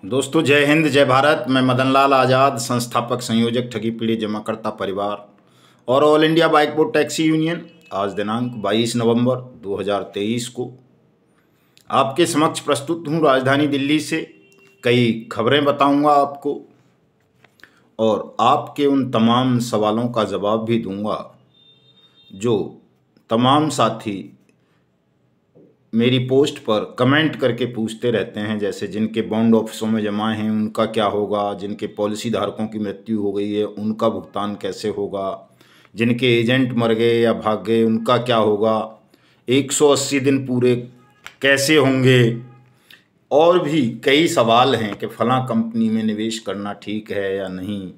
दोस्तों, जय हिंद जय भारत। मैं मदन लाल आज़ाद, संस्थापक संयोजक ठगी पीड़ित जमाकर्ता परिवार और all India bike board taxi union, आज दिनांक 22 नवंबर 2023 को आपके समक्ष प्रस्तुत हूँ। राजधानी दिल्ली से कई खबरें बताऊंगा आपको और आपके उन तमाम सवालों का जवाब भी दूंगा जो तमाम साथी मेरी पोस्ट पर कमेंट करके पूछते रहते हैं। जैसे जिनके बॉन्ड ऑफिसों में जमा हैं उनका क्या होगा, जिनके पॉलिसी धारकों की मृत्यु हो गई है उनका भुगतान कैसे होगा, जिनके एजेंट मर गए या भाग गए उनका क्या होगा, 180 दिन पूरे कैसे होंगे, और भी कई सवाल हैं कि फ़लाँ कंपनी में निवेश करना ठीक है या नहीं,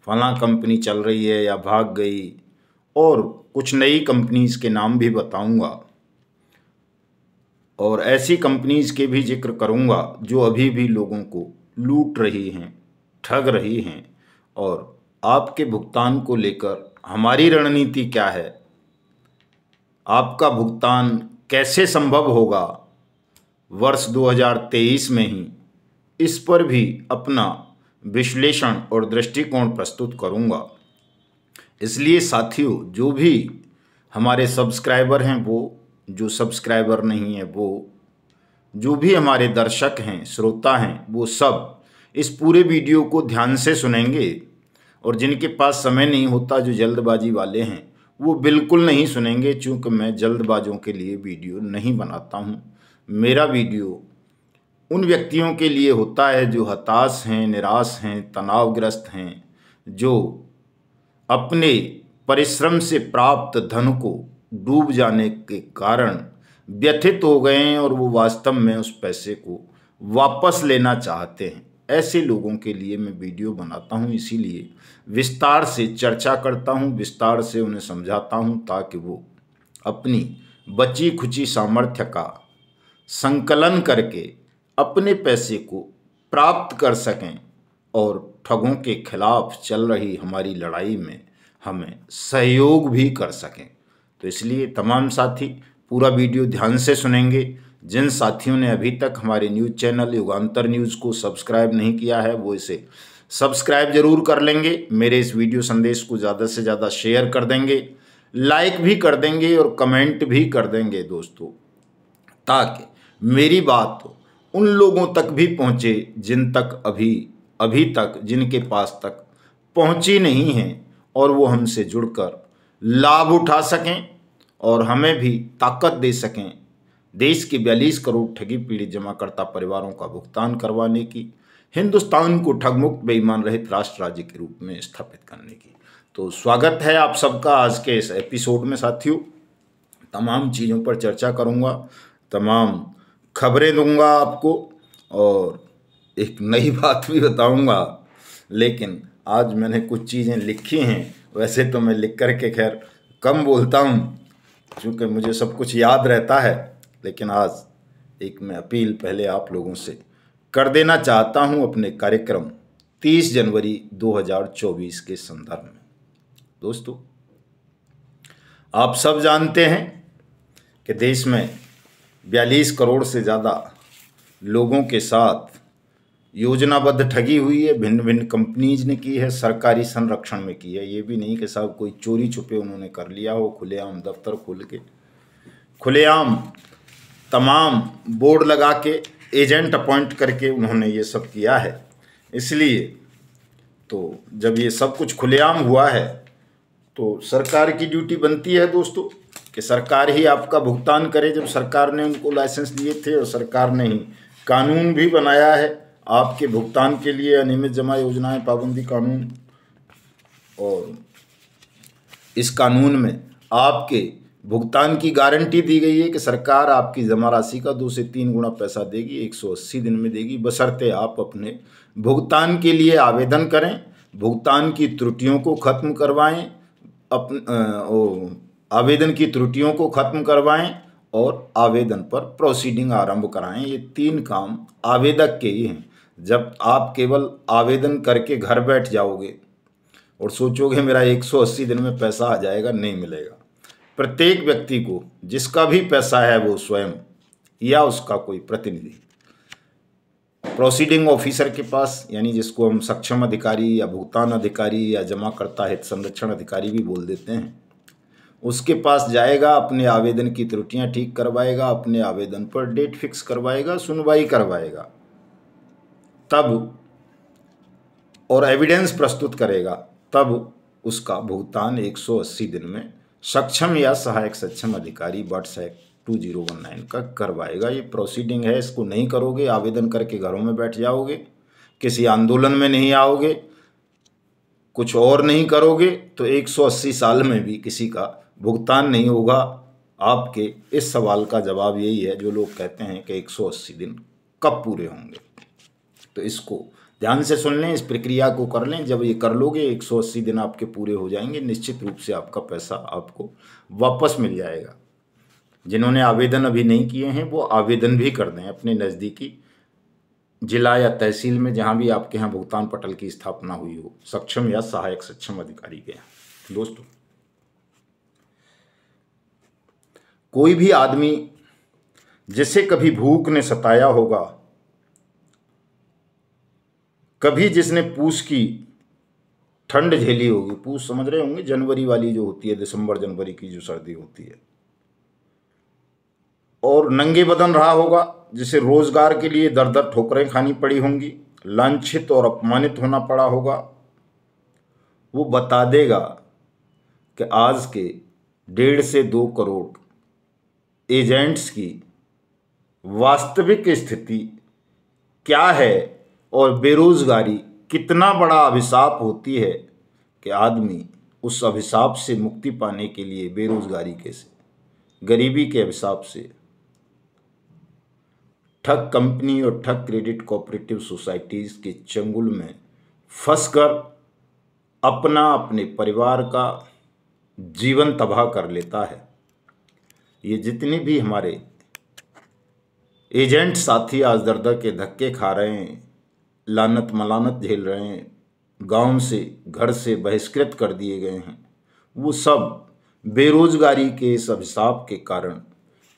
फ़लाँ कंपनी चल रही है या भाग गई, और कुछ नई कंपनीज़ के नाम भी बताऊंगा और ऐसी कंपनीज़ के भी जिक्र करूंगा जो अभी भी लोगों को लूट रही हैं, ठग रही हैं, और आपके भुगतान को लेकर हमारी रणनीति क्या है, आपका भुगतान कैसे संभव होगा वर्ष 2023 में ही, इस पर भी अपना विश्लेषण और दृष्टिकोण प्रस्तुत करूंगा। इसलिए साथियों, जो भी हमारे सब्सक्राइबर हैं वो, जो सब्सक्राइबर नहीं है वो, जो भी हमारे दर्शक हैं, श्रोता हैं, वो सब इस पूरे वीडियो को ध्यान से सुनेंगे, और जिनके पास समय नहीं होता, जो जल्दबाजी वाले हैं, वो बिल्कुल नहीं सुनेंगे, चूँकि मैं जल्दबाजों के लिए वीडियो नहीं बनाता हूँ। मेरा वीडियो उन व्यक्तियों के लिए होता है जो हताश हैं, निराश हैं, तनावग्रस्त हैं, जो अपने परिश्रम से प्राप्त धन को डूब जाने के कारण व्यथित हो गए हैं और वो वास्तव में उस पैसे को वापस लेना चाहते हैं। ऐसे लोगों के लिए मैं वीडियो बनाता हूँ, इसीलिए विस्तार से चर्चा करता हूँ, विस्तार से उन्हें समझाता हूँ, ताकि वो अपनी बची खुची सामर्थ्य का संकलन करके अपने पैसे को प्राप्त कर सकें और ठगों के खिलाफ चल रही हमारी लड़ाई में हमें सहयोग भी कर सकें। तो इसलिए तमाम साथी पूरा वीडियो ध्यान से सुनेंगे। जिन साथियों ने अभी तक हमारे न्यूज़ चैनल युगांतर न्यूज़ को सब्सक्राइब नहीं किया है वो इसे सब्सक्राइब जरूर कर लेंगे, मेरे इस वीडियो संदेश को ज़्यादा से ज़्यादा शेयर कर देंगे, लाइक भी कर देंगे और कमेंट भी कर देंगे दोस्तों, ताकि मेरी बात उन लोगों तक भी पहुँचे जिन तक अभी तक जिनके पास तक पहुँची नहीं है, और वो हमसे जुड़कर लाभ उठा सकें और हमें भी ताकत दे सकें देश के 42 करोड़ ठगी पीड़ित जमाकर्ता परिवारों का भुगतान करवाने की, हिंदुस्तान को ठगमुक्त बेईमान रहित राष्ट्र राज्य के रूप में स्थापित करने की। तो स्वागत है आप सबका आज के इस एपिसोड में साथियों। तमाम चीज़ों पर चर्चा करूंगा, तमाम खबरें दूंगा आपको और एक नई बात भी बताऊंगा। लेकिन आज मैंने कुछ चीज़ें लिखी हैं, वैसे तो मैं लिख कर के खैर कम बोलता हूँ क्योंकि मुझे सब कुछ याद रहता है, लेकिन आज एक मैं अपील पहले आप लोगों से कर देना चाहता हूँ अपने कार्यक्रम 30 जनवरी 2024 के संदर्भ में। दोस्तों, आप सब जानते हैं कि देश में 42 करोड़ से ज़्यादा लोगों के साथ योजनाबद्ध ठगी हुई है। भिन्न भिन्न कंपनीज ने की है, सरकारी संरक्षण में की है। ये भी नहीं कि साहब कोई चोरी छुपे उन्होंने कर लिया हो, खुलेआम दफ्तर खोल के, खुलेआम तमाम बोर्ड लगा के, एजेंट अपॉइंट करके उन्होंने ये सब किया है। इसलिए तो जब ये सब कुछ खुलेआम हुआ है तो सरकार की ड्यूटी बनती है दोस्तों कि सरकार ही आपका भुगतान करे। जब सरकार ने उनको लाइसेंस दिए थे और सरकार ने ही कानून भी बनाया है आपके भुगतान के लिए, अनियमित जमा योजनाएं पाबंदी कानून, और इस कानून में आपके भुगतान की गारंटी दी गई है कि सरकार आपकी जमा राशि का 2 से 3 गुना पैसा देगी, 180 दिन में देगी, बशर्ते आप अपने भुगतान के लिए आवेदन करें, भुगतान की त्रुटियों को खत्म करवाएं, आवेदन की त्रुटियों को खत्म करवाएं और आवेदन पर प्रोसीडिंग आरंभ कराएं। ये 3 काम आवेदक के ही हैं। जब आप केवल आवेदन करके घर बैठ जाओगे और सोचोगे मेरा 180 दिन में पैसा आ जाएगा, नहीं मिलेगा। प्रत्येक व्यक्ति को जिसका भी पैसा है वो स्वयं या उसका कोई प्रतिनिधि प्रोसीडिंग ऑफिसर के पास, यानी जिसको हम सक्षम अधिकारी या भुगतान अधिकारी या जमाकर्ता हित संरक्षण अधिकारी भी बोल देते हैं, उसके पास जाएगा, अपने आवेदन की त्रुटियां ठीक करवाएगा, अपने आवेदन पर डेट फिक्स करवाएगा, सुनवाई करवाएगा, तब और एविडेंस प्रस्तुत करेगा, तब उसका भुगतान 180 दिन में सक्षम या सहायक सक्षम अधिकारी बट्स एक्ट 2019 का करवाएगा। ये प्रोसीडिंग है, इसको नहीं करोगे, आवेदन करके घरों में बैठ जाओगे, किसी आंदोलन में नहीं आओगे, कुछ और नहीं करोगे, तो 180 साल में भी किसी का भुगतान नहीं होगा। आपके इस सवाल का जवाब यही है, जो लोग कहते हैं कि 180 दिन कब पूरे होंगे। तो इसको ध्यान से सुन लें, इस प्रक्रिया को कर लें। जब ये कर लोगे 180 दिन आपके पूरे हो जाएंगे, निश्चित रूप से आपका पैसा आपको वापस मिल जाएगा। जिन्होंने आवेदन अभी नहीं किए हैं वो आवेदन भी कर दें अपने नज़दीकी जिला या तहसील में, जहां भी आपके यहाँ भुगतान पटल की स्थापना हुई हो, सक्षम या सहायक सक्षम अधिकारी के यहाँ। दोस्तों, कोई भी आदमी जिसे कभी भूख ने सताया होगा, कभी जिसने पूस की ठंड झेली होगी, पूस समझ रहे होंगे, जनवरी वाली जो होती है, दिसंबर जनवरी की जो सर्दी होती है, और नंगे बदन रहा होगा, जिसे रोजगार के लिए दर दर ठोकरें खानी पड़ी होंगी, लांछित और अपमानित होना पड़ा होगा, वो बता देगा कि आज के 1.5 से 2 करोड़ एजेंट्स की वास्तविक स्थिति क्या है और बेरोजगारी कितना बड़ा अभिशाप होती है कि आदमी उस अभिशाप से मुक्ति पाने के लिए, बेरोजगारी के से, गरीबी के अभिशाप से, ठग कंपनी और ठग क्रेडिट कोऑपरेटिव सोसाइटीज के चंगुल में फंसकर अपना, अपने परिवार का जीवन तबाह कर लेता है। ये जितने भी हमारे एजेंट साथी आज दर दर के धक्के खा रहे हैं, लानत मलानत झेल रहे हैं, गांव से, घर से बहिष्कृत कर दिए गए हैं, वो सब बेरोजगारी के इस अभिशाप के कारण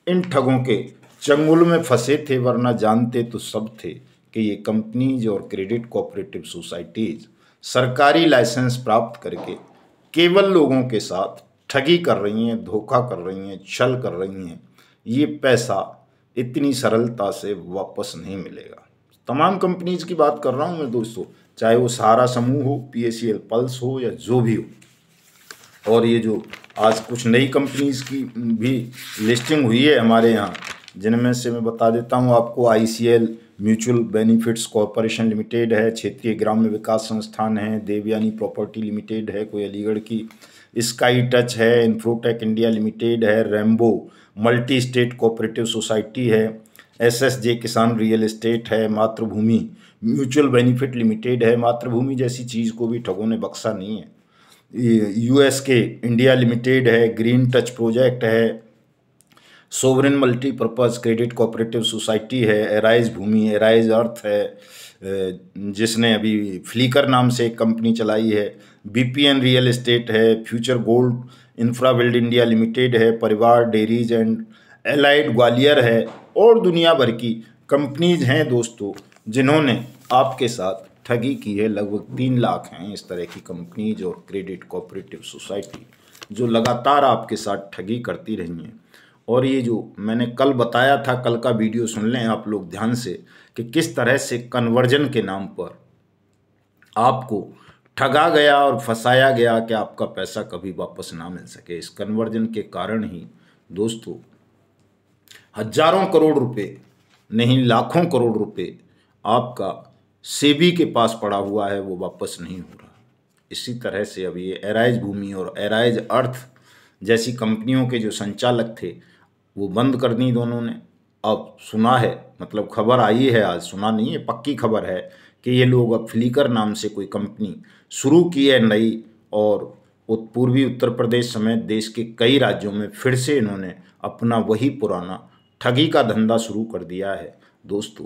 इन ठगों के चंगुल में फंसे थे। वरना जानते तो सब थे कि ये कंपनीज और क्रेडिट कोऑपरेटिव सोसाइटीज सरकारी लाइसेंस प्राप्त करके केवल लोगों के साथ ठगी कर रही हैं, धोखा कर रही हैं, छल कर रही हैं। ये पैसा इतनी सरलता से वापस नहीं मिलेगा। तमाम कंपनीज की बात कर रहा हूँ मैं दोस्तों, चाहे वो सहारा समूह हो, PACL पल्स हो, या जो भी हो। और ये जो आज कुछ नई कंपनीज की भी लिस्टिंग हुई है हमारे यहाँ, जिनमें से मैं बता देता हूँ आपको, ICL mutual benefits corporation limited है, क्षेत्रीय ग्राम्य विकास संस्थान है, देवयानी प्रॉपर्टी लिमिटेड है कोई अलीगढ़ की, स्काई टच है, इन्फ्रोटेक इंडिया लिमिटेड है, rainbow multi state cooperative society है, SSJ किसान रियल एस्टेट है, मातृभूमि म्यूचुअल बेनिफिट लिमिटेड है। मातृभूमि जैसी चीज़ को भी ठगों ने बख्शा नहीं है। USK इंडिया लिमिटेड है, ग्रीन टच प्रोजेक्ट है, sovereign multipurpose credit cooperative society है, एराइज भूमि, एराइज अर्थ है, जिसने अभी फ्लीकर नाम से एक कंपनी चलाई है, BPN रियल एस्टेट है, future gold Infrabuild India limited है, परिवार डेयरीज एंड एलाइड ग्वालियर है, और दुनिया भर की कंपनीज हैं दोस्तों, जिन्होंने आपके साथ ठगी की है। लगभग 3 लाख हैं इस तरह की कंपनीज और क्रेडिट कोऑपरेटिव सोसाइटी जो लगातार आपके साथ ठगी करती रही हैं। और ये जो मैंने कल बताया था, कल का वीडियो सुन लें आप लोग ध्यान से, कि किस तरह से कन्वर्जन के नाम पर आपको ठगा गया और फंसाया गया कि आपका पैसा कभी वापस ना मिल सके। इस कन्वर्जन के कारण ही दोस्तों हजारों करोड़ रुपए नहीं, लाखों करोड़ रुपए आपका सेबी के पास पड़ा हुआ है, वो वापस नहीं हो रहा। इसी तरह से अब ये एराइज भूमि और एराइज अर्थ जैसी कंपनियों के जो संचालक थे वो बंद कर दी दोनों ने। अब सुना है, मतलब खबर आई है, आज सुना नहीं है, पक्की खबर है कि ये लोग अब फ्लीकर नाम से कोई कंपनी शुरू की है नई, और पूर्वी उत्तर प्रदेश समेत देश के कई राज्यों में फिर से इन्होंने अपना वही पुराना ठगी का धंधा शुरू कर दिया है। दोस्तों,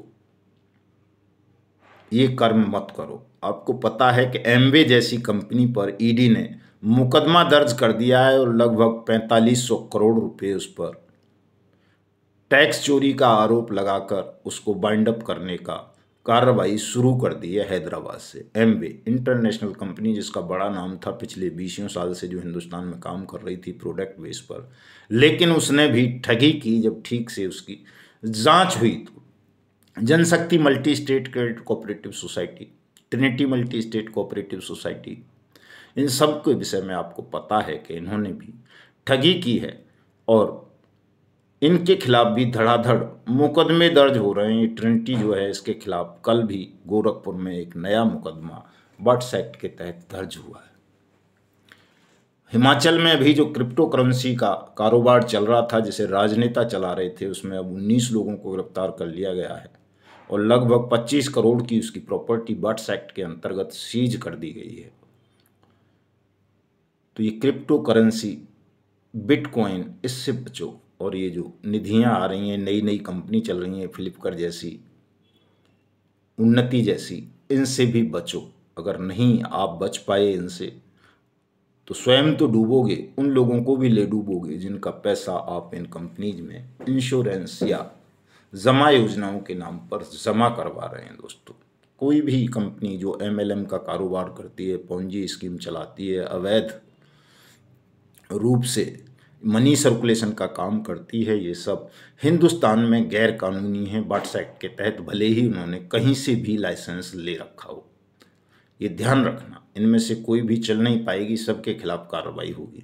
ये कर्म मत करो। आपको पता है कि एमवे जैसी कंपनी पर ईडी ने मुकदमा दर्ज कर दिया है और लगभग 4500 करोड़ रुपए उस पर टैक्स चोरी का आरोप लगाकर उसको बाइंड अप करने का कार्रवाई शुरू कर दी है हैदराबाद से। एमवे इंटरनेशनल कंपनी, जिसका बड़ा नाम था, पिछले 20 साल से जो हिंदुस्तान में काम कर रही थी प्रोडक्ट बेस पर, लेकिन उसने भी ठगी की। जब ठीक से उसकी जांच हुई तो Janshakti multi state credit cooperative society, Trinity multi state cooperative society, इन सब के विषय में आपको पता है कि इन्होंने भी ठगी की है और इनके खिलाफ भी धड़ाधड़ मुकदमे दर्ज हो रहे हैं। ट्रिनिटी जो है, इसके खिलाफ कल भी गोरखपुर में एक नया मुकदमा बट्स एक्ट के तहत दर्ज हुआ है। हिमाचल में अभी जो क्रिप्टो करेंसी का कारोबार चल रहा था, जिसे राजनेता चला रहे थे, उसमें अब 19 लोगों को गिरफ्तार कर लिया गया है और लगभग 25 करोड़ की उसकी प्रॉपर्टी बट्स एक्ट के अंतर्गत सीज कर दी गई है। तो ये क्रिप्टो करेंसी, बिटकॉइन, इससे बचो। और ये जो निधियां आ रही हैं, नई नई कंपनी चल रही हैं, फ्लिपकार्ट जैसी, उन्नति जैसी, इनसे भी बचो। अगर नहीं आप बच पाए इनसे, तो स्वयं तो डूबोगे, उन लोगों को भी ले डूबोगे जिनका पैसा आप इन कंपनीज में इंश्योरेंस या जमा योजनाओं के नाम पर जमा करवा रहे हैं। दोस्तों, कोई भी कंपनी जो एमएलएम का कारोबार करती है, पोंजी स्कीम चलाती है, अवैध रूप से मनी सर्कुलेशन का काम करती है, ये सब हिंदुस्तान में गैर कानूनी है बट्स एक्ट के तहत, भले ही उन्होंने कहीं से भी लाइसेंस ले रखा हो। ये ध्यान रखना, इनमें से कोई भी चल नहीं पाएगी, सबके खिलाफ कार्रवाई होगी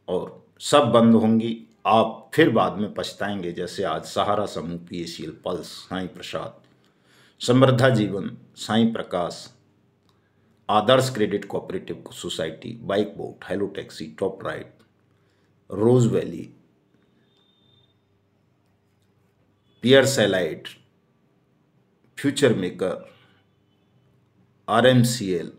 और सब बंद होंगी। आप फिर बाद में पछताएंगे, जैसे आज सहारा समूह, PACL, Pearls, Sai Prasad, Samruddha Jeevan, Sai Prakash, Adarsh credit cooperative society, Bike Bot, Hello Taxi, Top Ride, Rose Valley, पियर सैलाइट, फ्यूचर मेकर, आरएमसीएल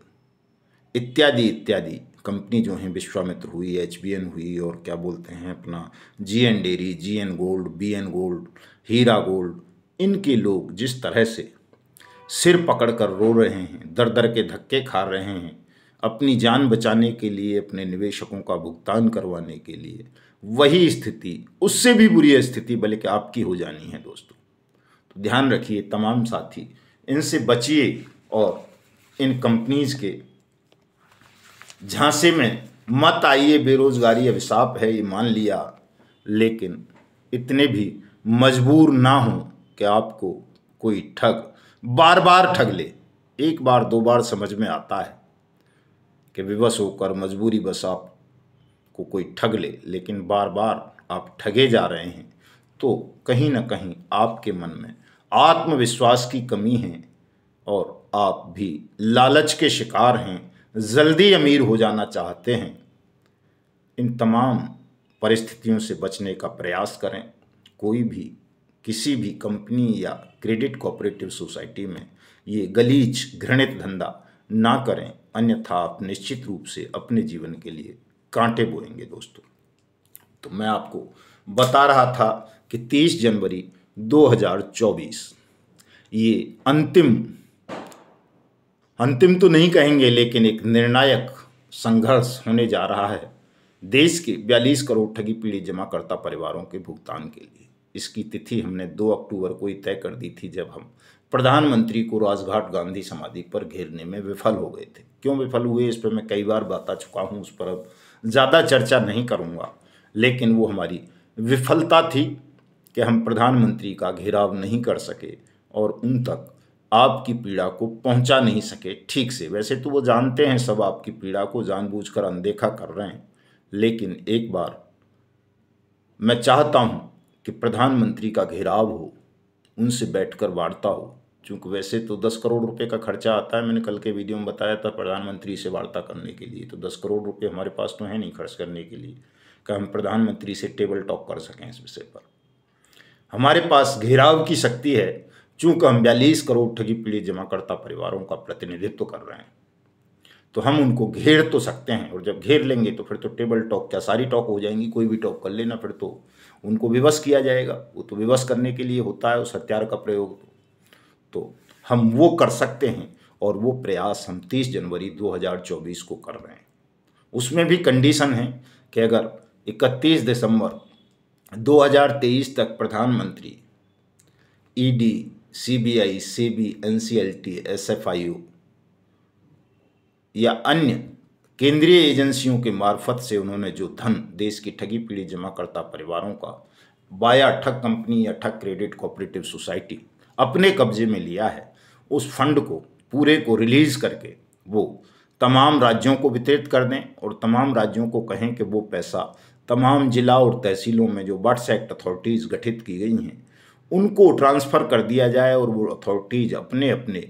इत्यादि इत्यादि कंपनी जो हैं, विश्वामित्र हुई, एचबीएन हुई, और क्या बोलते हैं अपना GN Dairy, GN Gold, BN Gold, Heera Gold, इनके लोग जिस तरह से सिर पकड़कर रो रहे हैं, दर दर के धक्के खा रहे हैं, अपनी जान बचाने के लिए, अपने निवेशकों का भुगतान करवाने के लिए, वही स्थिति, उससे भी बुरी स्थिति बल्कि आपकी हो जानी है। दोस्तों, तो ध्यान रखिए तमाम साथी, इनसे बचिए और इन कंपनीज के झांसे में मत आइए। बेरोजगारी अभिशाप है, ये मान लिया, लेकिन इतने भी मजबूर ना हो कि आपको कोई ठग बार बार ठग ले। एक बार दो बार समझ में आता है कि विवश होकर मजबूरी बस आपको कोई ठग ले, लेकिन बार बार आप ठगे जा रहे हैं, तो कहीं ना कहीं आपके मन में आत्मविश्वास की कमी है और आप भी लालच के शिकार हैं, जल्दी अमीर हो जाना चाहते हैं। इन तमाम परिस्थितियों से बचने का प्रयास करें। कोई भी किसी भी कंपनी या क्रेडिट कोऑपरेटिव सोसाइटी में ये गलीच घृणित धंधा ना करें, अन्यथा आप निश्चित रूप से अपने जीवन के लिए कांटे बोएंगे। दोस्तों, तो मैं आपको बता रहा था कि 30 जनवरी 2024 ये अंतिम तो नहीं कहेंगे, लेकिन एक निर्णायक संघर्ष होने जा रहा है देश के 42 करोड़ ठगी पीड़ित जमाकर्ता परिवारों के भुगतान के लिए। इसकी तिथि हमने 2 अक्टूबर को ही तय कर दी थी, जब हम प्रधानमंत्री को राजघाट गांधी समाधि पर घेरने में विफल हो गए थे। क्यों विफल हुए, इस पर मैं कई बार बता चुका हूं, उस पर अब ज़्यादा चर्चा नहीं करूंगा, लेकिन वो हमारी विफलता थी कि हम प्रधानमंत्री का घेराव नहीं कर सके और उन तक आपकी पीड़ा को पहुंचा नहीं सके ठीक से। वैसे तो वो जानते हैं सब आपकी पीड़ा को, जानबूझकर अनदेखा कर रहे हैं, लेकिन एक बार मैं चाहता हूं कि प्रधानमंत्री का घेराव हो, उनसे बैठकर वार्ता हो। चूँकि वैसे तो 10 करोड़ रुपए का खर्चा आता है, मैंने कल के वीडियो में बताया था प्रधानमंत्री से वार्ता करने के लिए, तो 10 करोड़ रुपए हमारे पास तो है नहीं खर्च करने के लिए कि हम प्रधानमंत्री से टेबल टॉक कर सकें इस विषय पर। हमारे पास घेराव की शक्ति है, चूँकि हम 42 करोड़ ठगी पीड़ित जमाकर्ता परिवारों का प्रतिनिधित्व कर रहे हैं, तो हम उनको घेर तो सकते हैं। और जब घेर लेंगे तो फिर तो टेबल टॉक क्या, सारी टॉक हो जाएंगी, कोई भी टॉक कर लेना, फिर तो उनको विवश किया जाएगा। वो तो विवश करने के लिए होता है उस हथियार का प्रयोग, तो हम वो कर सकते हैं और वो प्रयास हम 30 जनवरी 2024 को कर रहे हैं। उसमें भी कंडीशन है कि अगर 31 दिसंबर 2023 तक प्रधानमंत्री, ED, CBI, SEBI, NCLT, SFIO या अन्य केंद्रीय एजेंसियों के मार्फत से उन्होंने जो धन देश की ठगी पीड़ित जमाकर्ता परिवारों का वाया ठग कंपनी या ठग क्रेडिट कोऑपरेटिव सोसाइटी अपने कब्जे में लिया है, उस फंड को पूरे को रिलीज करके वो तमाम राज्यों को वितरित कर दें और तमाम राज्यों को कहें कि वो पैसा तमाम जिला और तहसीलों में जो बर्ड्स एक्ट अथॉरिटीज़ गठित की गई हैं उनको ट्रांसफ़र कर दिया जाए और वो अथॉरिटीज़ अपने अपने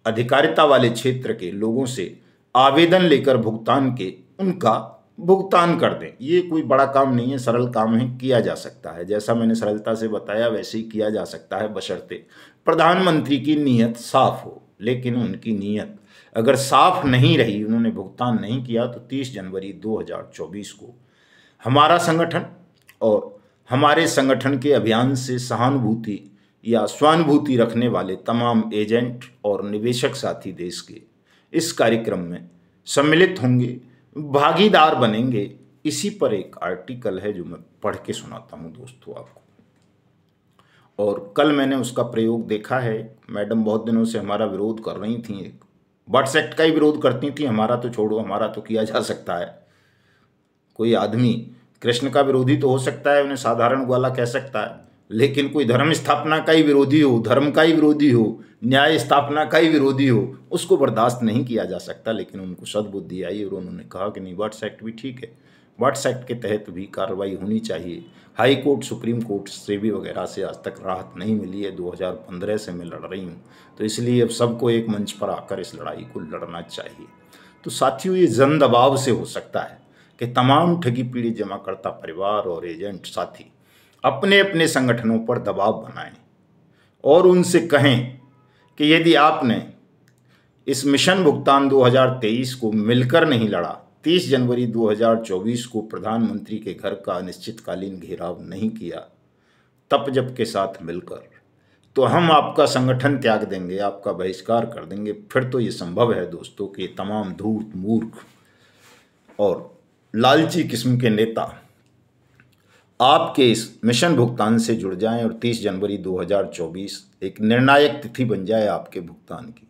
अधिकारिता वाले क्षेत्र के लोगों से आवेदन लेकर भुगतान के उनका भुगतान कर दें। ये कोई बड़ा काम नहीं है, सरल काम है, किया जा सकता है। जैसा मैंने सरलता से बताया वैसे ही किया जा सकता है, बशर्ते प्रधानमंत्री की नीयत साफ हो। लेकिन उनकी नीयत अगर साफ नहीं रही, उन्होंने भुगतान नहीं किया, तो 30 जनवरी 2024 को हमारा संगठन और हमारे संगठन के अभियान से सहानुभूति या स्वानुभूति रखने वाले तमाम एजेंट और निवेशक साथी देश के इस कार्यक्रम में सम्मिलित होंगे, भागीदार बनेंगे। इसी पर एक आर्टिकल है जो मैं पढ़ के सुनाता हूं दोस्तों आपको। और कल मैंने उसका प्रयोग देखा है। मैडम बहुत दिनों से हमारा विरोध कर रही थी, एक बर्ड्स एक्ट का ही विरोध करती थी। हमारा तो छोड़ो, हमारा तो किया जा सकता है। कोई आदमी कृष्ण का विरोधी तो हो सकता है, उन्हें साधारण ग्वाला कह सकता है, लेकिन कोई धर्म स्थापना का ही विरोधी हो, धर्म का ही विरोधी हो, न्याय स्थापना का ही विरोधी हो, उसको बर्दाश्त नहीं किया जा सकता। लेकिन उनको सद्बुद्धि आई और उन्होंने कहा कि नहीं, बर्ड्स एक्ट भी ठीक है, बर्ड्स एक्ट के तहत भी कार्रवाई होनी चाहिए। High court, supreme court, SEBI वगैरह से आज तक राहत नहीं मिली है। 2015 से मैं लड़ रही हूँ, तो इसलिए अब सबको एक मंच पर आकर इस लड़ाई को लड़ना चाहिए। तो साथियों, ये जन दबाव से हो सकता है कि तमाम ठगी पीड़ित जमाकर्ता परिवार और एजेंट साथी अपने अपने संगठनों पर दबाव बनाएं और उनसे कहें कि यदि आपने इस मिशन भुगतान 2023 को मिलकर नहीं लड़ा, 30 जनवरी 2024 को प्रधानमंत्री के घर का अनिश्चितकालीन घेराव नहीं किया तपजप के साथ मिलकर, तो हम आपका संगठन त्याग देंगे, आपका बहिष्कार कर देंगे। फिर तो ये संभव है दोस्तों कि तमाम धूर्त, मूर्ख और लालची किस्म के नेता आपके इस मिशन भुगतान से जुड़ जाएं और 30 जनवरी 2024 एक निर्णायक तिथि बन जाए आपके भुगतान की।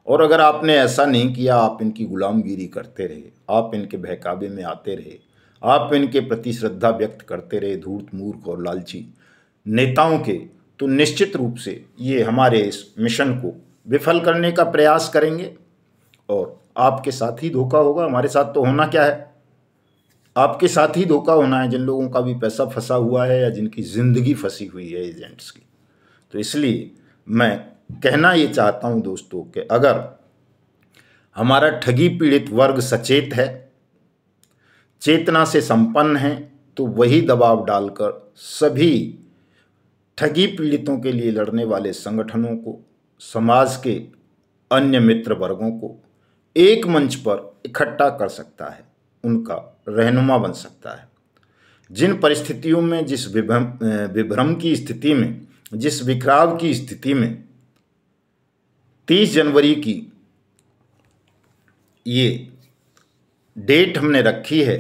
और अगर आपने ऐसा नहीं किया, आप इनकी गुलामगिरी करते रहे, आप इनके बहकावे में आते रहे, आप इनके प्रति श्रद्धा व्यक्त करते रहे धूर्त, मूर्ख और लालची नेताओं के, तो निश्चित रूप से ये हमारे इस मिशन को विफल करने का प्रयास करेंगे और आपके साथ ही धोखा होगा। हमारे साथ तो होना क्या है, आपके साथ ही धोखा होना है, जिन लोगों का भी पैसा फंसा हुआ है या जिनकी ज़िंदगी फंसी हुई है एजेंट्स की। तो इसलिए मैं कहना ये चाहता हूं दोस्तों कि अगर हमारा ठगी पीड़ित वर्ग सचेत है, चेतना से संपन्न है, तो वही दबाव डालकर सभी ठगी पीड़ितों के लिए लड़ने वाले संगठनों को, समाज के अन्य मित्र वर्गों को एक मंच पर इकट्ठा कर सकता है, उनका रहनुमा बन सकता है। जिन परिस्थितियों में, जिस विभ्रम की स्थिति में, जिस विकराव की स्थिति में 30 जनवरी की ये डेट हमने रखी है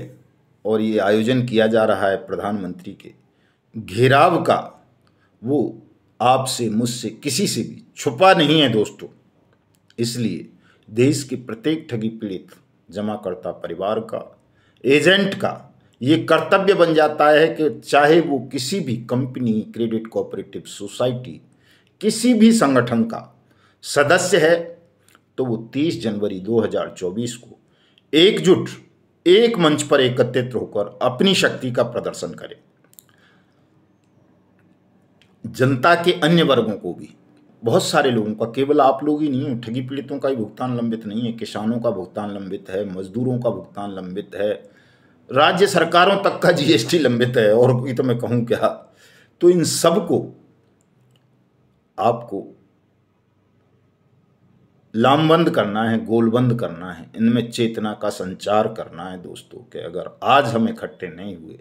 और ये आयोजन किया जा रहा है प्रधानमंत्री के घेराव का, वो आपसे, मुझसे, किसी से भी छुपा नहीं है दोस्तों। इसलिए देश के प्रत्येक ठगी पीड़ित जमाकर्ता परिवार का, एजेंट का ये कर्तव्य बन जाता है कि चाहे वो किसी भी कंपनी, क्रेडिट कोऑपरेटिव सोसाइटी, किसी भी संगठन का सदस्य है, तो वो 30 जनवरी 2024 को एकजुट एक मंच पर एकत्रित होकर अपनी शक्ति का प्रदर्शन करे। जनता के अन्य वर्गों को भी, बहुत सारे लोगों का, केवल आप लोग ही नहीं है, ठगी पीड़ितों का ही भुगतान लंबित नहीं है, किसानों का भुगतान लंबित है, मजदूरों का भुगतान लंबित है, राज्य सरकारों तक का जीएसटी लंबित है, और ये तो मैं कहूँ क्या। तो इन सब को आपको लामबंद करना है, गोलबंद करना है, इनमें चेतना का संचार करना है दोस्तों कि अगर आज हम इकट्ठे नहीं हुए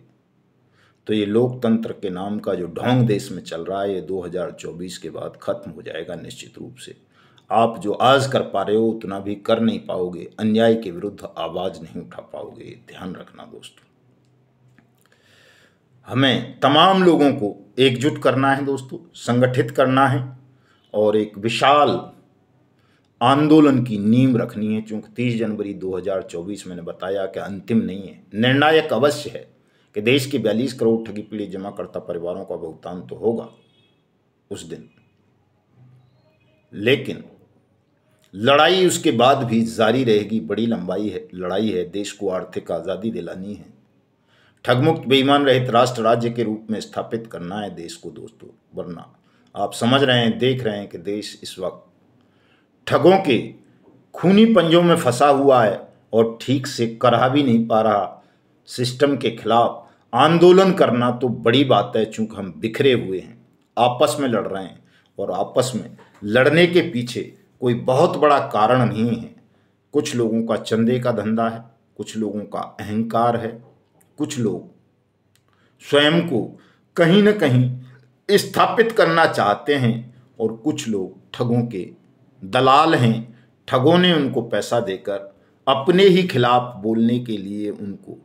तो ये लोकतंत्र के नाम का जो ढोंग देश में चल रहा है, ये 2024 के बाद खत्म हो जाएगा निश्चित रूप से। आप जो आज कर पा रहे हो उतना भी कर नहीं पाओगे, अन्याय के विरुद्ध आवाज नहीं उठा पाओगे, ध्यान रखना दोस्तों। हमें तमाम लोगों को एकजुट करना है दोस्तों, संगठित करना है और एक विशाल आंदोलन की नींव रखनी है। चूंकि 30 जनवरी 2024 मैंने बताया कि अंतिम नहीं है, निर्णायक अवश्य है कि देश के 42 करोड़ ठगी पीड़ित जमाकर्ता परिवारों का भुगतान तो होगा उस दिन, लेकिन लड़ाई उसके बाद भी जारी रहेगी। बड़ी लड़ाई है, देश को आर्थिक आज़ादी दिलानी है, ठगमुक्त बेईमान रहित राष्ट्र राज्य के रूप में स्थापित करना है देश को दोस्तों। वरना आप समझ रहे हैं, देख रहे हैं कि देश इस वक्त ठगों के खूनी पंजों में फंसा हुआ है और ठीक से करा भी नहीं पा रहा। सिस्टम के खिलाफ आंदोलन करना तो बड़ी बात है, चूंकि हम बिखरे हुए हैं, आपस में लड़ रहे हैं और आपस में लड़ने के पीछे कोई बहुत बड़ा कारण नहीं है। कुछ लोगों का चंदे का धंधा है, कुछ लोगों का अहंकार है, कुछ लोग स्वयं को कहीं न कहीं स्थापित करना चाहते हैं और कुछ लोग ठगों के दलाल हैं। ठगों ने उनको पैसा देकर अपने ही खिलाफ बोलने के लिए उनको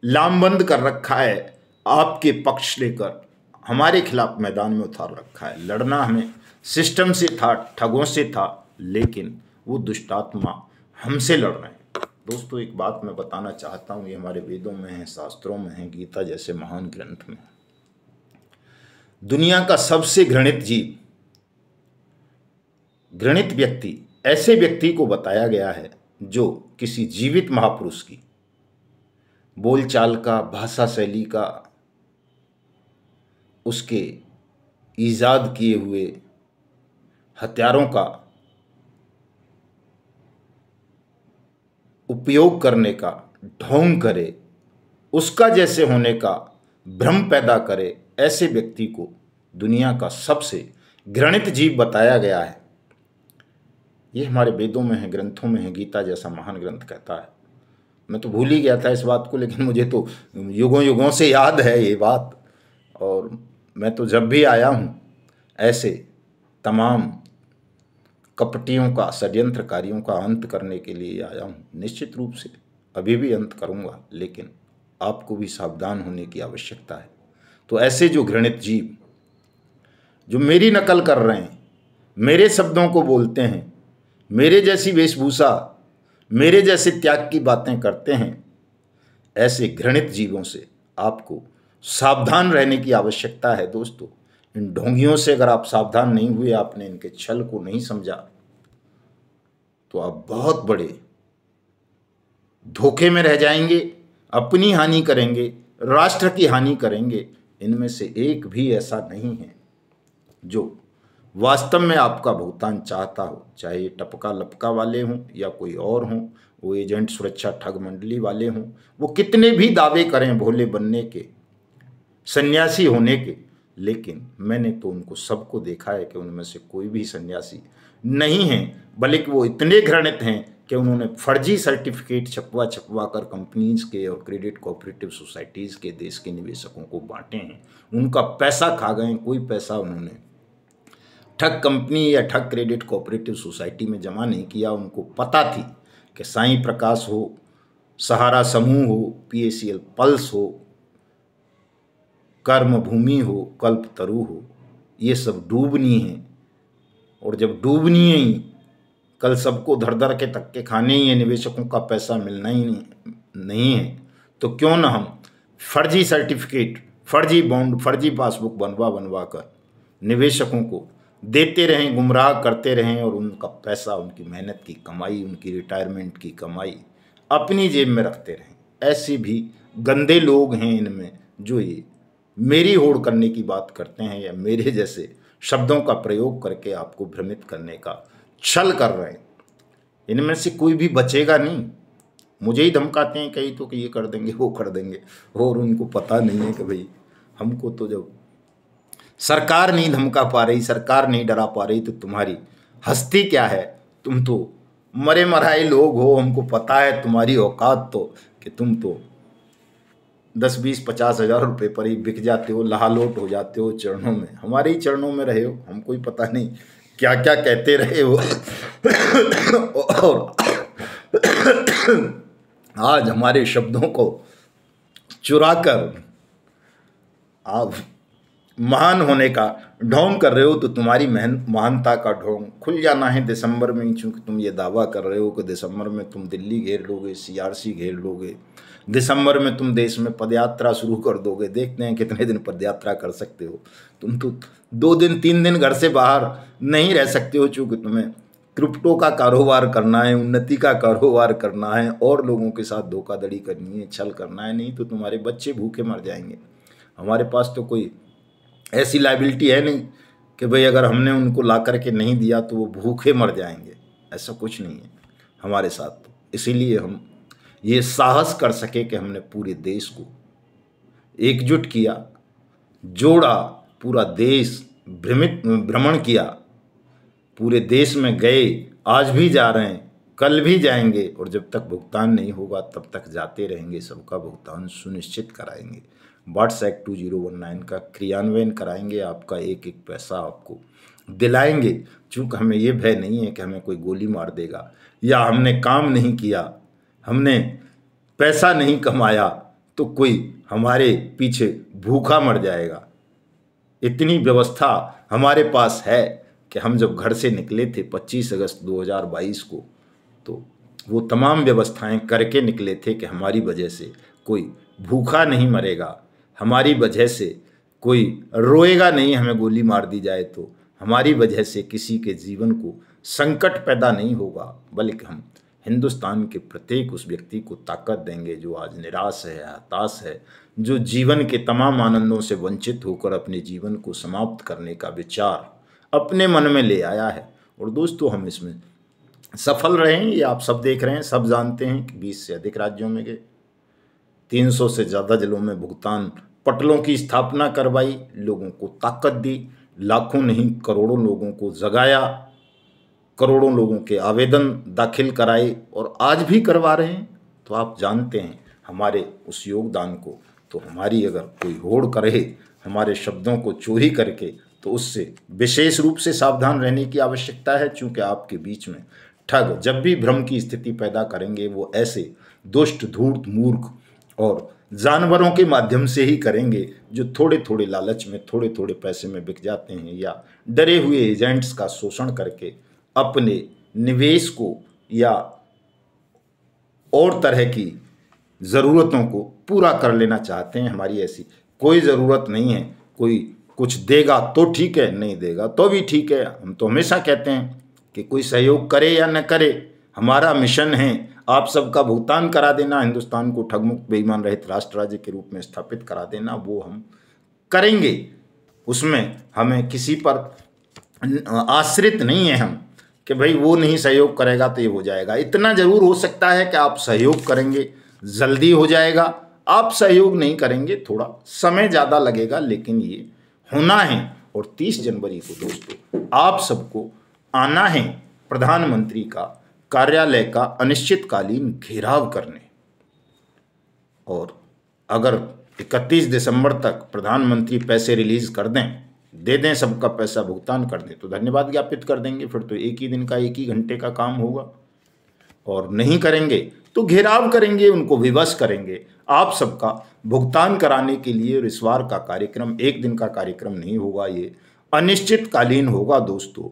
लामबंद कर रखा है, आपके पक्ष लेकर हमारे खिलाफ मैदान में उतार रखा है। लड़ना हमें सिस्टम से था, ठगों से था, लेकिन वो दुष्टात्मा हमसे लड़ रहे हैं। दोस्तों एक बात मैं बताना चाहता हूँ, ये हमारे वेदों में है, शास्त्रों में है, गीता जैसे महान ग्रंथ में। दुनिया का सबसे घृणित जीव, घृणित व्यक्ति, ऐसे व्यक्ति को बताया गया है जो किसी जीवित महापुरुष की बोलचाल का, भाषा शैली का, उसके ईजाद किए हुए हथियारों का उपयोग करने का ढोंग करे, उसका जैसे होने का भ्रम पैदा करे, ऐसे व्यक्ति को दुनिया का सबसे घृणित जीव बताया गया है। ये हमारे वेदों में है, ग्रंथों में है, गीता जैसा महान ग्रंथ कहता है। मैं तो भूल ही गया था इस बात को, लेकिन मुझे तो युगों युगों से याद है ये बात। और मैं तो जब भी आया हूँ ऐसे तमाम कपटियों का, षड्यंत्रकारियों का अंत करने के लिए आया हूँ। निश्चित रूप से अभी भी अंत करूँगा, लेकिन आपको भी सावधान होने की आवश्यकता है। तो ऐसे जो घृणित जीव जो मेरी नकल कर रहे हैं, मेरे शब्दों को बोलते हैं, मेरे जैसी वेशभूषा, मेरे जैसे त्याग की बातें करते हैं, ऐसे घृणित जीवों से आपको सावधान रहने की आवश्यकता है दोस्तों। इन ढोंगियों से अगर आप सावधान नहीं हुए, आपने इनके छल को नहीं समझा, तो आप बहुत बड़े धोखे में रह जाएंगे, अपनी हानि करेंगे, राष्ट्र की हानि करेंगे। इनमें से एक भी ऐसा नहीं है जो वास्तव में आपका भुगतान चाहता हो, चाहे ये टपका लपका वाले हों या कोई और हों, वो एजेंट सुरक्षा ठग मंडली वाले हों, वो कितने भी दावे करें भोले बनने के, सन्यासी होने के, लेकिन मैंने तो उनको सबको देखा है कि उनमें से कोई भी सन्यासी नहीं है, बल्कि वो इतने घृणित हैं कि उन्होंने फर्जी सर्टिफिकेट छपवा कर कंपनीज के और क्रेडिट कोऑपरेटिव सोसाइटीज़ के देश के निवेशकों को बांटे हैं। उनका पैसा खा गए, कोई पैसा उन्होंने ठग कंपनी या ठग क्रेडिट कोऑपरेटिव सोसाइटी में जमा नहीं किया। उनको पता थी कि साईं प्रकाश हो, सहारा समूह हो, PACL पल्स हो, कर्म भूमि हो, कल्पतरु हो, ये सब डूबनी है। और जब डूबनी है ही, कल सबको धर धर के धक्के खाने ही है, निवेशकों का पैसा मिलना ही नहीं है, तो क्यों ना हम फर्जी सर्टिफिकेट, फर्जी बॉन्ड, फर्जी पासबुक बनवा कर निवेशकों को देते रहें, गुमराह करते रहें और उनका पैसा, उनकी मेहनत की कमाई, उनकी रिटायरमेंट की कमाई अपनी जेब में रखते रहें। ऐसे भी गंदे लोग हैं इनमें जो ये मेरी होड़ करने की बात करते हैं या मेरे जैसे शब्दों का प्रयोग करके आपको भ्रमित करने का छल कर रहे हैं। इनमें से कोई भी बचेगा नहीं। मुझे ही धमकाते हैं कई तो कि ये कर देंगे, वो कर देंगे, और उनको पता नहीं है कि भाई हमको तो जब सरकार नहीं धमका पा रही, सरकार नहीं डरा पा रही, तो तुम्हारी हस्ती क्या है? तुम तो मरे मराए लोग हो। हमको पता है तुम्हारी औकात तो, कि तुम तो 10, 20, 50 हज़ार रुपये पर ही बिक जाते हो, लहालोट हो जाते हो चरणों में। हमारे ही चरणों में रहे हो, हमको ही पता नहीं क्या क्या कहते रहे हो। और आज हमारे शब्दों को चुरा कर आप महान होने का ढोंग कर रहे हो तो तुम्हारी महानता का ढोंग खुल जाना है दिसंबर में ही, चूँकि तुम ये दावा कर रहे हो कि दिसंबर में तुम दिल्ली घेर लोगे, CRC घेर लोगे, दिसंबर में तुम देश में पदयात्रा शुरू कर दोगे। देखते हैं कितने दिन पदयात्रा कर सकते हो। तुम तो 2 दिन 3 दिन घर से बाहर नहीं रह सकते हो, चूँकि तुम्हें क्रिप्टो का कारोबार करना है, उन्नति का कारोबार करना है और लोगों के साथ धोखाधड़ी करनी है, छल करना है, नहीं तो तुम्हारे बच्चे भूखे मर जाएंगे। हमारे पास तो कोई ऐसी लायबिलिटी है नहीं कि भाई अगर हमने उनको ला करके नहीं दिया तो वो भूखे मर जाएंगे, ऐसा कुछ नहीं है हमारे साथ। तो इसीलिए हम ये साहस कर सके कि हमने पूरे देश को एकजुट किया, जोड़ा, पूरा देश भ्रमण किया, पूरे देश में गए, आज भी जा रहे हैं, कल भी जाएंगे और जब तक भुगतान नहीं होगा तब तक जाते रहेंगे। सबका भुगतान सुनिश्चित कराएंगे। वाट्स एक्ट 2019 का क्रियान्वयन कराएंगे। आपका एक एक पैसा आपको दिलाएंगे, चूँकि हमें ये भय नहीं है कि हमें कोई गोली मार देगा या हमने काम नहीं किया, हमने पैसा नहीं कमाया तो कोई हमारे पीछे भूखा मर जाएगा। इतनी व्यवस्था हमारे पास है कि हम जब घर से निकले थे 25 अगस्त 2022 को, तो वो तमाम व्यवस्थाएं करके निकले थे कि हमारी वजह से कोई भूखा नहीं मरेगा, हमारी वजह से कोई रोएगा नहीं हमें गोली मार दी जाए तो, हमारी वजह से किसी के जीवन को संकट पैदा नहीं होगा, बल्कि हम हिंदुस्तान के प्रत्येक उस व्यक्ति को ताकत देंगे जो आज निराश है, हताश है, जो जीवन के तमाम आनंदों से वंचित होकर अपने जीवन को समाप्त करने का विचार अपने मन में ले आया है। और दोस्तों, हम इसमें सफल रहे हैं, ये आप सब देख रहे हैं, सब जानते हैं कि 20 से अधिक राज्यों में गए, 300 से ज़्यादा जिलों में भुगतान पटलों की स्थापना करवाई, लोगों को ताकत दी, लाखों नहीं करोड़ों लोगों को जगाया, करोड़ों लोगों के आवेदन दाखिल कराए और आज भी करवा रहे हैं। तो आप जानते हैं हमारे उस योगदान को। तो हमारी अगर कोई होड़ करे हमारे शब्दों को चोरी करके, तो उससे विशेष रूप से सावधान रहने की आवश्यकता है, चूँकि आपके बीच में ठग जब भी भ्रम की स्थिति पैदा करेंगे वो ऐसे दुष्ट, धूर्त, मूर्ख और जानवरों के माध्यम से ही करेंगे जो थोड़े थोड़े लालच में, थोड़े थोड़े पैसे में बिक जाते हैं, या डरे हुए एजेंट्स का शोषण करके अपने निवेश को या और तरह की ज़रूरतों को पूरा कर लेना चाहते हैं। हमारी ऐसी कोई ज़रूरत नहीं है। कोई कुछ देगा तो ठीक है, नहीं देगा तो भी ठीक है। हम तो हमेशा कहते हैं कि कोई सहयोग करे या न करे, हमारा मिशन है आप सबका भुगतान करा देना, हिंदुस्तान को ठगमुक्त बेईमान रहित राष्ट्र राज्य के रूप में स्थापित करा देना। वो हम करेंगे, उसमें हमें किसी पर आश्रित नहीं है हम कि भाई वो नहीं सहयोग करेगा तो ये हो जाएगा। इतना जरूर हो सकता है कि आप सहयोग करेंगे जल्दी हो जाएगा, आप सहयोग नहीं करेंगे थोड़ा समय ज़्यादा लगेगा, लेकिन ये होना है। और 30 जनवरी को दोस्तों आप सबको आना है प्रधानमंत्री का कार्यालय का अनिश्चितकालीन घेराव करने। और अगर 31 दिसंबर तक प्रधानमंत्री पैसे रिलीज कर दें, दे दें, सबका पैसा भुगतान कर दें, तो धन्यवाद ज्ञापित कर देंगे। फिर तो एक ही दिन का, एक ही घंटे का काम होगा। और नहीं करेंगे तो घेराव करेंगे, उनको विवश करेंगे। आप सबका भुगतान कराने के लिए इस बार का कार्यक्रम एक दिन का कार्यक्रम नहीं होगा, ये अनिश्चितकालीन होगा दोस्तों।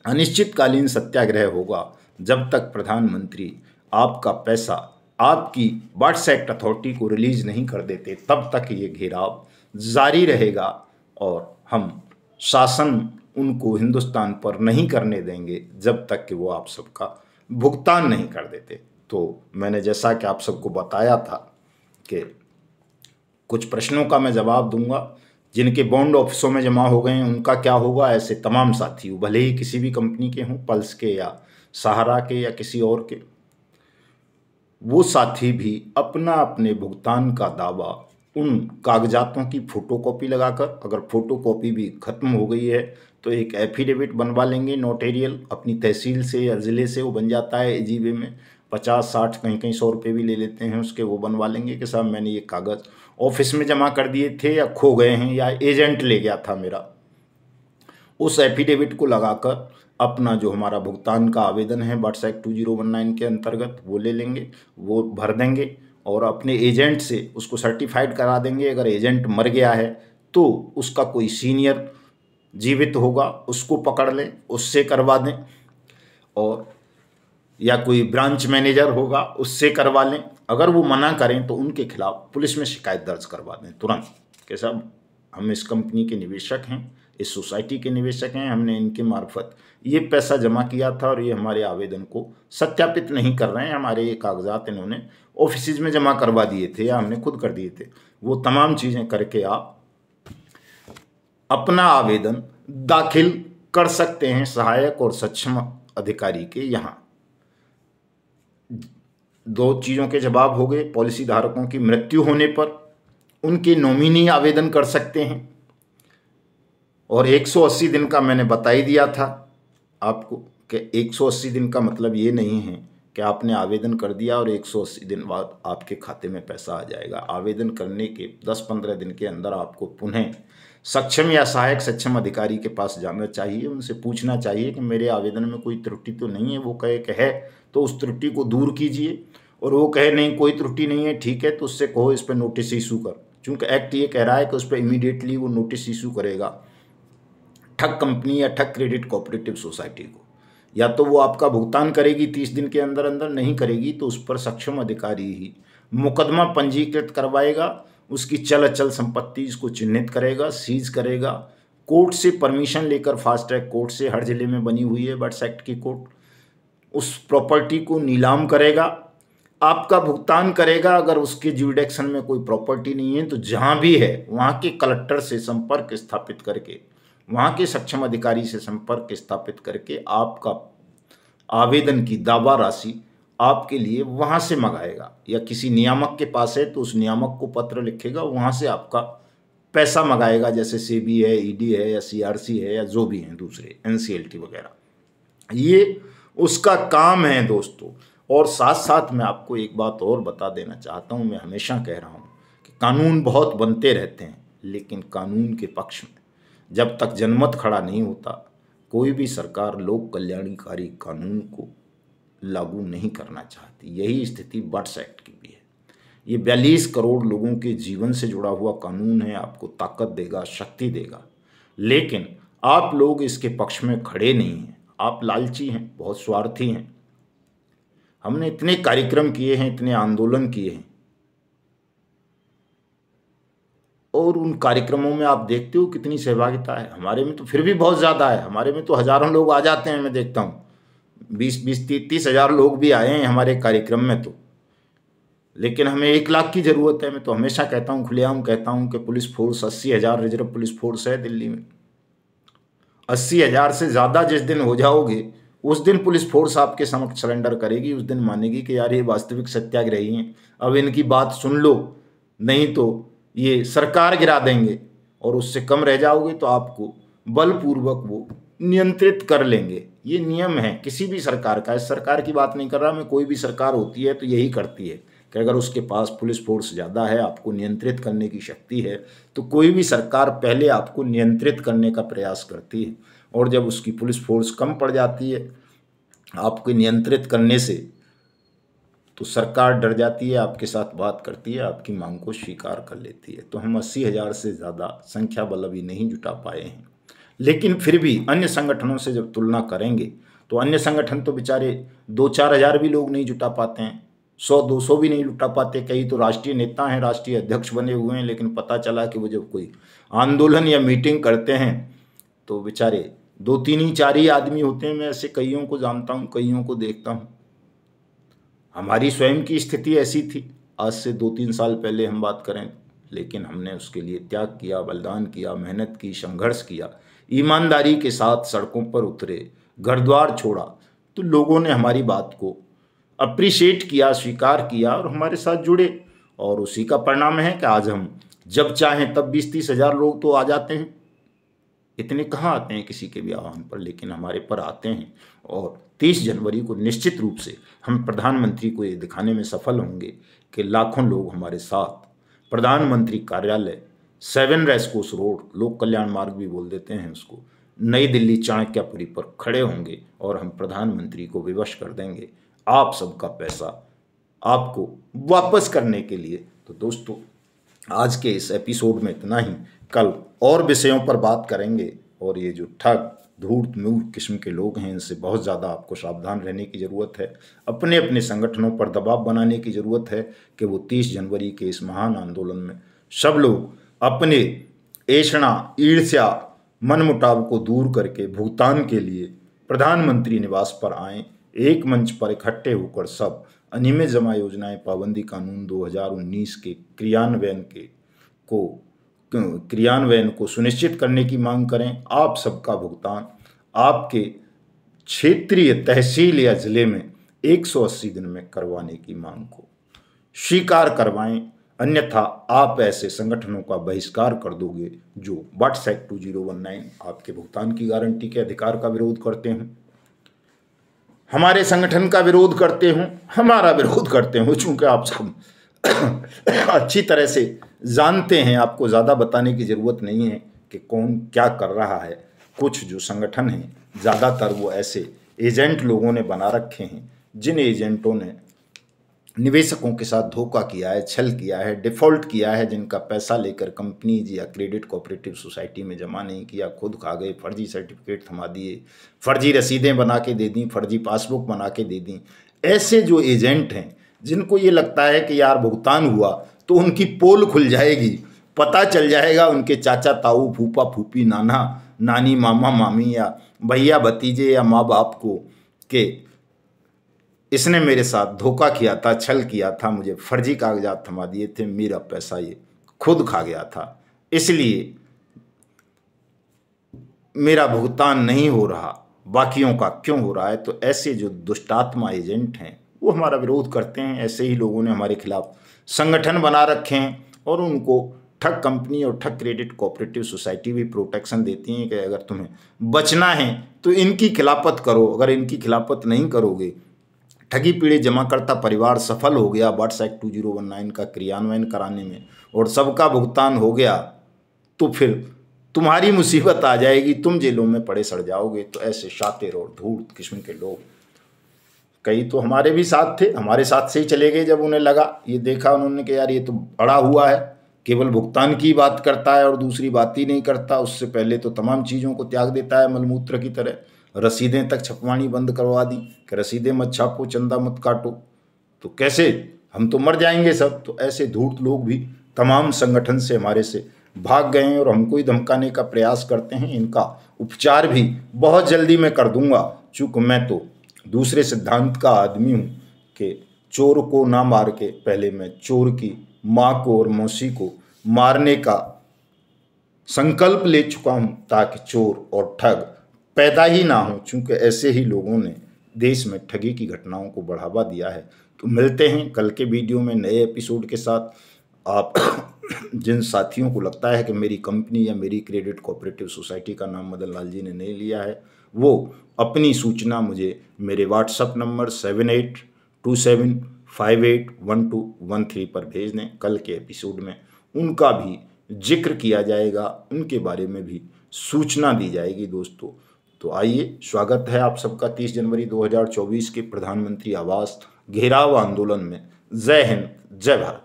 अनिश्चितकालीन सत्याग्रह होगा जब तक प्रधानमंत्री आपका पैसा आपकी वाट्स एक्ट अथॉरिटी को रिलीज नहीं कर देते, तब तक ये घेराव जारी रहेगा। और हम शासन उनको हिंदुस्तान पर नहीं करने देंगे जब तक कि वो आप सबका भुगतान नहीं कर देते। तो मैंने जैसा कि आप सबको बताया था कि कुछ प्रश्नों का मैं जवाब दूंगा। जिनके बॉन्ड ऑफिसों में जमा हो गए हैं उनका क्या होगा, ऐसे तमाम साथी भले ही किसी भी कंपनी के हों, पल्स के या सहारा के या किसी और के, वो साथी भी अपना अपने भुगतान का दावा उन कागजातों की फोटोकॉपी लगाकर, अगर फोटोकॉपी भी खत्म हो गई है तो एक एफिडेविट बनवा लेंगे नोटेरियल अपनी तहसील से या ज़िले से, वो बन जाता है एजीबे में, 50-60 कहीं कहीं 100 रुपये भी ले लेते हैं उसके। वो बनवा लेंगे कि साहब मैंने ये कागज़ ऑफिस में जमा कर दिए थे या खो गए हैं या एजेंट ले गया था मेरा। उस एफिडेविट को लगाकर अपना जो हमारा भुगतान का आवेदन है वाट्स एक्ट 2019 के अंतर्गत वो ले लेंगे, वो भर देंगे और अपने एजेंट से उसको सर्टिफाइड करा देंगे। अगर एजेंट मर गया है तो उसका कोई सीनियर जीवित होगा, उसको पकड़ लें, उससे करवा दें, और या कोई ब्रांच मैनेजर होगा, उससे करवा लें। अगर वो मना करें तो उनके खिलाफ पुलिस में शिकायत दर्ज करवा दें तुरंत कि साहब हम इस कंपनी के निवेशक हैं, इस सोसाइटी के निवेशक हैं, हमने इनके मार्फत ये पैसा जमा किया था और ये हमारे आवेदन को सत्यापित नहीं कर रहे हैं, हमारे ये कागजात इन्होंने ऑफिस में जमा करवा दिए थे या हमने खुद कर दिए थे। वो तमाम चीज़ें करके आप अपना आवेदन दाखिल कर सकते हैं सहायक और सक्षम अधिकारी के यहाँ। दो चीज़ों के जवाब हो गए। पॉलिसी धारकों की मृत्यु होने पर उनके नॉमिनी आवेदन कर सकते हैं, और 180 दिन का मैंने बता ही दिया था आपको कि 180 दिन का मतलब ये नहीं है कि आपने आवेदन कर दिया और 180 दिन बाद आपके खाते में पैसा आ जाएगा। आवेदन करने के 10-15 दिन के अंदर आपको पुनः सक्षम या सहायक सक्षम अधिकारी के पास जाना चाहिए, उनसे पूछना चाहिए कि मेरे आवेदन में कोई त्रुटि तो नहीं है। वो कहे कि है तो उस त्रुटि को दूर कीजिए, और वो कहे नहीं कोई त्रुटि नहीं है, ठीक है, तो उससे कहो इस पर नोटिस इशू कर। चूँकि एक्ट ये कह रहा है कि उस पर इमीडिएटली वो नोटिस इशू करेगा ठग कंपनी या ठग क्रेडिट कोऑपरेटिव सोसाइटी को। या तो वो आपका भुगतान करेगी 30 दिन के अंदर अंदर, नहीं करेगी तो उस पर सक्षम अधिकारी ही मुकदमा पंजीकृत करवाएगा, उसकी चल अचल संपत्ति इसको चिन्हित करेगा, सीज करेगा, कोर्ट से परमिशन लेकर, फास्ट ट्रैक कोर्ट से, हर जिले में बनी हुई है बट्स एक्ट की कोर्ट, उस प्रॉपर्टी को नीलाम करेगा, आपका भुगतान करेगा। अगर उसके ज्यूरिडिक्शन में कोई प्रॉपर्टी नहीं है तो जहाँ भी है वहाँ के कलेक्टर से संपर्क स्थापित करके, वहाँ के सक्षम अधिकारी से संपर्क स्थापित करके आपका आवेदन की दावा राशि आपके लिए वहाँ से मंगाएगा, या किसी नियामक के पास है तो उस नियामक को पत्र लिखेगा, वहाँ से आपका पैसा मंगाएगा, जैसे सेबी है, ईडी है, या सीआरसी है, या जो भी हैं दूसरे एनसीएलटी वगैरह। ये उसका काम है दोस्तों। और साथ साथ मैं आपको एक बात और बता देना चाहता हूँ, मैं हमेशा कह रहा हूँ कि कानून बहुत बनते रहते हैं, लेकिन कानून के पक्ष में जब तक जनमत खड़ा नहीं होता, कोई भी सरकार लोक कल्याणकारी कानून को लागू नहीं करना चाहती। यही स्थिति बट्स एक्ट की भी है। ये 42 करोड़ लोगों के जीवन से जुड़ा हुआ कानून है, आपको ताकत देगा, शक्ति देगा, लेकिन आप लोग इसके पक्ष में खड़े नहीं हैं। आप लालची हैं, बहुत स्वार्थी हैं। हमने इतने कार्यक्रम किए हैं, इतने आंदोलन किए हैं, और उन कार्यक्रमों में आप देखते हो कितनी सहभागिता है। हमारे में तो फिर भी बहुत ज़्यादा है, हमारे में तो हज़ारों लोग आ जाते हैं। मैं देखता हूँ 20-30 हज़ार लोग भी आए हैं हमारे कार्यक्रम में तो, लेकिन हमें 1 लाख की ज़रूरत है। मैं तो हमेशा कहता हूँ, खुलेआम कहता हूँ कि police force 80,000 reserve police force है दिल्ली में। 80,000 से ज़्यादा जिस दिन हो जाओगे उस दिन पुलिस फोर्स आपके समक्ष सरेंडर करेगी, उस दिन मानेगी कि यार ये वास्तविक सत्याग्रही हैं, अब इनकी बात सुन लो, नहीं तो ये सरकार गिरा देंगे। और उससे कम रह जाओगे तो आपको बलपूर्वक वो नियंत्रित कर लेंगे। ये नियम है किसी भी सरकार का। इस सरकार की बात नहीं कर रहा मैं, कोई भी सरकार होती है तो यही करती है कि अगर उसके पास पुलिस फोर्स ज़्यादा है, आपको नियंत्रित करने की शक्ति है, तो कोई भी सरकार पहले आपको नियंत्रित करने का प्रयास करती है। और जब उसकी पुलिस फोर्स कम पड़ जाती है आपको नियंत्रित करने से, तो सरकार डर जाती है, आपके साथ बात करती है, आपकी मांग को स्वीकार कर लेती है। तो हम 80,000 से ज़्यादा संख्या बल अभी नहीं जुटा पाए हैं, लेकिन फिर भी अन्य संगठनों से जब तुलना करेंगे तो अन्य संगठन तो बेचारे 2-4 हज़ार भी लोग नहीं जुटा पाते हैं, 100-200 भी नहीं जुटा पाते। कई तो राष्ट्रीय नेता हैं, राष्ट्रीय अध्यक्ष बने हुए हैं, लेकिन पता चला कि वो जब कोई आंदोलन या मीटिंग करते हैं तो बेचारे 2-3 ही 4 ही आदमी होते हैं। मैं ऐसे कईयों को जानता हूँ, कईयों को देखता हूँ। हमारी स्वयं की स्थिति ऐसी थी, आज से 2-3 साल पहले हम बात करें, लेकिन हमने उसके लिए त्याग किया, बलिदान किया, मेहनत की, संघर्ष किया, ईमानदारी के साथ सड़कों पर उतरे, घर द्वार छोड़ा, तो लोगों ने हमारी बात को अप्रिशिएट किया, स्वीकार किया और हमारे साथ जुड़े। और उसी का परिणाम है कि आज हम जब चाहें तब 20-30 हज़ार लोग तो आ जाते हैं। इतने कहाँ आते हैं किसी के भी आह्वान पर, लेकिन हमारे पर आते हैं। और 30 जनवरी को निश्चित रूप से हम प्रधानमंत्री को ये दिखाने में सफल होंगे कि लाखों लोग हमारे साथ प्रधानमंत्री कार्यालय 7 रेसकोर्स रोड, लोक कल्याण मार्ग भी बोल देते हैं उसको, नई दिल्ली चाणक्यपुरी पर खड़े होंगे और हम प्रधानमंत्री को विवश कर देंगे आप सबका पैसा आपको वापस करने के लिए। तो दोस्तों आज के इस एपिसोड में इतना ही। कल और विषयों पर बात करेंगे। और ये जो ठग धूर्त मूर्ख किस्म के लोग हैं, इनसे बहुत ज़्यादा आपको सावधान रहने की ज़रूरत है। अपने अपने संगठनों पर दबाव बनाने की ज़रूरत है कि वो 30 जनवरी के इस महान आंदोलन में सब लोग अपने ऐषणा, ईर्ष्या, मनमुटाव को दूर करके भुगतान के लिए प्रधानमंत्री निवास पर आएं। एक मंच पर इकट्ठे होकर सब अनियमित जमा योजनाएं पाबंदी कानून 2019 के क्रियान्वयन को सुनिश्चित करने की मांग करें। आप सबका भुगतान आपके क्षेत्रीय तहसील या जिले में 180 दिन में करवाने की मांग को स्वीकार करवाएं, अन्यथा आप ऐसे संगठनों का बहिष्कार कर दोगे जो WhatsApp 2019 आपके भुगतान की गारंटी के अधिकार का विरोध करते हैं, हमारे संगठन का विरोध करते हों, हमारा विरोध करते हों। चूंकि आप सब अच्छी तरह से जानते हैं, आपको ज़्यादा बताने की ज़रूरत नहीं है कि कौन क्या कर रहा है। कुछ जो संगठन हैं, ज़्यादातर वो ऐसे एजेंट लोगों ने बना रखे हैं, जिन एजेंटों ने निवेशकों के साथ धोखा किया है, छल किया है, डिफ़ॉल्ट किया है, जिनका पैसा लेकर कंपनीज या क्रेडिट कोऑपरेटिव सोसाइटी में जमा नहीं किया, खुद खा गए, फर्जी सर्टिफिकेट थमा दिए, फर्जी रसीदें बना के दे दी, फर्जी पासबुक बना के दे दी। ऐसे जो एजेंट हैं, जिनको ये लगता है कि यार भुगतान हुआ तो उनकी पोल खुल जाएगी, पता चल जाएगा उनके चाचा ताऊ, फूफा फूफी, नाना नानी, मामा मामी या भैया भतीजे या माँ बाप को कि इसने मेरे साथ धोखा किया था, छल किया था, मुझे फर्जी कागजात थमा दिए थे, मेरा पैसा ये खुद खा गया था, इसलिए मेरा भुगतान नहीं हो रहा, बाकियों का क्यों हो रहा है। तो ऐसे जो दुष्टात्मा एजेंट हैं वो हमारा विरोध करते हैं। ऐसे ही लोगों ने हमारे खिलाफ संगठन बना रखे हैं और उनको ठग कंपनी और ठग क्रेडिट कोऑपरेटिव सोसाइटी भी प्रोटेक्शन देती हैं कि अगर तुम्हें बचना है तो इनकी खिलाफत करो, अगर इनकी खिलाफत नहीं करोगे, ठगी पीड़ित जमाकर्ता परिवार सफल हो गया WhatsApp 2019 का क्रियान्वयन कराने में और सबका भुगतान हो गया, तो फिर तुम्हारी मुसीबत आ जाएगी, तुम जेलों में पड़े सड़ जाओगे। तो ऐसे शातिर और धूर्त किस्म के लोग, कई तो हमारे भी साथ थे, हमारे साथ से ही चले गए जब उन्हें लगा, ये देखा उन्होंने कि यार ये तो अड़ा हुआ है, केवल भुगतान की बात करता है और दूसरी बात ही नहीं करता, उससे पहले तो तमाम चीज़ों को त्याग देता है मलमूत्र की तरह। रसीदें तक छपवानी बंद करवा दी कि रसीदें मत छापो, चंदा मत काटो, तो कैसे, हम तो मर जाएंगे सब। तो ऐसे धूर्त लोग भी तमाम संगठन से हमारे से भाग गए हैं और हमको ही धमकाने का प्रयास करते हैं। इनका उपचार भी बहुत जल्दी मैं कर दूंगा, चूँकि मैं तो दूसरे सिद्धांत का आदमी हूँ कि चोर को ना मार के पहले मैं चोर की माँ को और मौसी को मारने का संकल्प ले चुका हूँ, ताकि चोर और ठग पैदा ही ना हो। चूँकि ऐसे ही लोगों ने देश में ठगी की घटनाओं को बढ़ावा दिया है। तो मिलते हैं कल के वीडियो में नए एपिसोड के साथ। आप जिन साथियों को लगता है कि मेरी कंपनी या मेरी क्रेडिट कोऑपरेटिव सोसाइटी का नाम मदन लाल जी ने नहीं लिया है, वो अपनी सूचना मुझे मेरे WhatsApp नंबर 7827581213 पर भेज दें। कल के एपिसोड में उनका भी जिक्र किया जाएगा, उनके बारे में भी सूचना दी जाएगी दोस्तों। तो आइए, स्वागत है आप सबका 30 जनवरी 2024 के प्रधानमंत्री आवास घेराव आंदोलन में। जय हिंद, जय भारत।